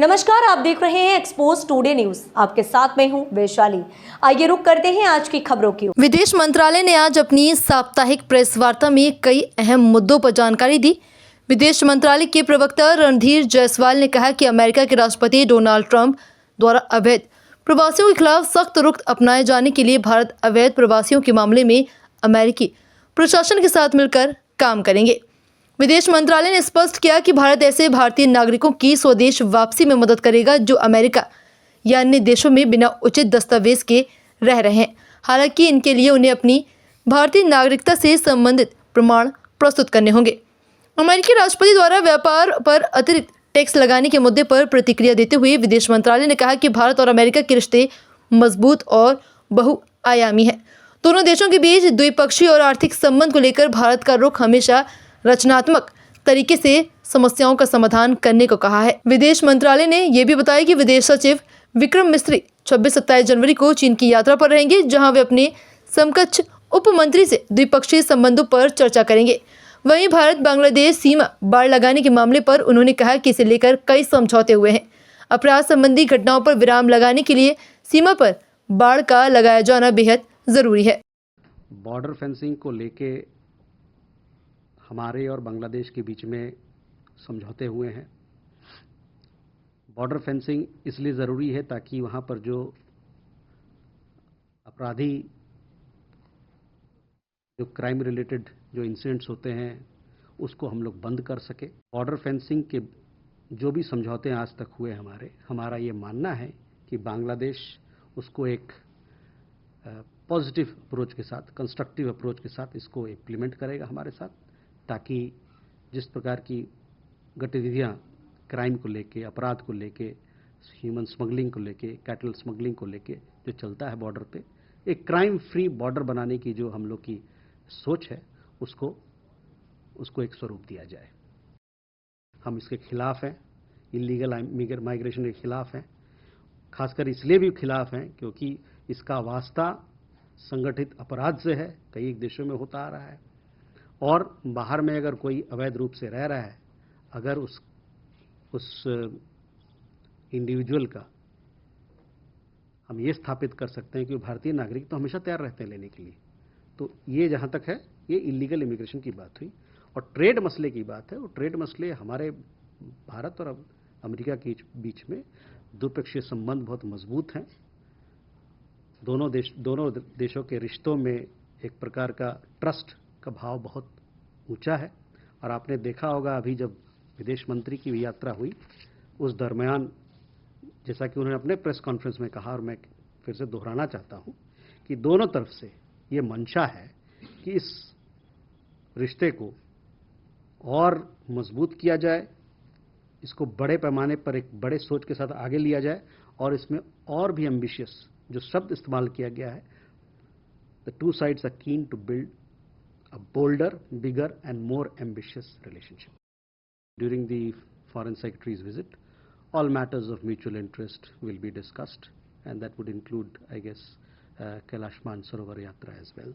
नमस्कार, आप देख रहे हैं एक्सपोज टुडे न्यूज। आपके साथ मैं हूं वैशाली। आइए रुक करते हैं आज की खबरों की। विदेश मंत्रालय ने आज अपनी साप्ताहिक प्रेस वार्ता में कई अहम मुद्दों पर जानकारी दी। विदेश मंत्रालय के प्रवक्ता रणधीर जायसवाल ने कहा कि अमेरिका के राष्ट्रपति डोनाल्ड ट्रंप द्वारा अवैध प्रवासियों के खिलाफ सख्त रुख अपनाए जाने के लिए भारत अवैध प्रवासियों के मामले में अमेरिकी प्रशासन के साथ मिलकर काम करेंगे। विदेश मंत्रालय ने स्पष्ट किया कि भारत ऐसे भारतीय नागरिकों की स्वदेश वापसी में मदद करेगा जो अमेरिका या अन्य देशों में बिना उचित दस्तावेज के रह रहे हैं। हालांकि इनके लिए उन्हें अपनी भारतीय नागरिकता से संबंधित प्रमाण प्रस्तुत करने होंगे। अमेरिकी राष्ट्रपति द्वारा व्यापार पर अतिरिक्त टैक्स लगाने के मुद्दे पर प्रतिक्रिया देते हुए विदेश मंत्रालय ने कहा कि भारत और अमेरिका के रिश्ते मजबूत और बहुआयामी हैं। दोनों देशों के बीच द्विपक्षीय और आर्थिक संबंध को लेकर भारत का रुख हमेशा रचनात्मक तरीके से समस्याओं का समाधान करने को कहा है। विदेश मंत्रालय ने यह भी बताया कि विदेश सचिव विक्रम मिस्री 26-27 जनवरी को चीन की यात्रा पर रहेंगे, जहां वे अपने समकक्ष उप मंत्री से द्विपक्षीय संबंधों पर चर्चा करेंगे। वहीं भारत बांग्लादेश सीमा बाड़ लगाने के मामले पर उन्होंने कहा कि इसे लेकर कई समझौते हुए हैं। अपराध संबंधी घटनाओं पर विराम लगाने के लिए सीमा पर बाड़ का लगाया जाना बेहद जरूरी है। बॉर्डर फेंसिंग को लेके हमारे और बांग्लादेश के बीच में समझौते हुए हैं। बॉर्डर फेंसिंग इसलिए ज़रूरी है ताकि वहाँ पर जो अपराधी जो क्राइम रिलेटेड जो इंसिडेंट्स होते हैं उसको हम लोग बंद कर सके। बॉर्डर फेंसिंग के जो भी समझौते आज तक हुए हमारा ये मानना है कि बांग्लादेश उसको एक पॉजिटिव अप्रोच के साथ, कंस्ट्रक्टिव अप्रोच के साथ इसको इम्प्लीमेंट करेगा हमारे साथ, ताकि जिस प्रकार की गतिविधियां क्राइम को लेके, अपराध को लेके, ह्यूमन स्मगलिंग को लेके, कैटल स्मगलिंग को लेके जो चलता है बॉर्डर पे, एक क्राइम फ्री बॉर्डर बनाने की जो हम लोग की सोच है उसको एक स्वरूप दिया जाए। हम इसके खिलाफ हैं, इलीगल माइग्रेशन के खिलाफ हैं। खासकर इसलिए भी खिलाफ हैं क्योंकि इसका वास्ता संगठित अपराध से है, कई देशों में होता आ रहा है। और बाहर में अगर कोई अवैध रूप से रह रहा है, अगर उस इंडिविजुअल का हम ये स्थापित कर सकते हैं कि वो भारतीय नागरिक, तो हमेशा तैयार रहते हैं लेने के लिए। तो ये जहाँ तक है, ये इलीगल इमिग्रेशन की बात हुई। और ट्रेड मसले की बात है, और ट्रेड मसले हमारे भारत और अमेरिका के बीच में द्विपक्षीय संबंध बहुत मजबूत हैं। दोनों देशों के रिश्तों में एक प्रकार का ट्रस्ट का भाव बहुत ऊंचा है। और आपने देखा होगा अभी जब विदेश मंत्री की भी यात्रा हुई उस दरमियान, जैसा कि उन्होंने अपने प्रेस कॉन्फ्रेंस में कहा और मैं फिर से दोहराना चाहता हूं कि दोनों तरफ से ये मंशा है कि इस रिश्ते को और मजबूत किया जाए, इसको बड़े पैमाने पर एक बड़े सोच के साथ आगे लिया जाए, और इसमें और भी एम्बिशियस जो शब्द इस्तेमाल किया गया है, the two sides are keen to build a bolder, bigger and more ambitious relationship. During the Foreign Secretary's visit, all matters of mutual interest will be discussed, and that would include, I guess, Kailash Mansarovar Yatra as well.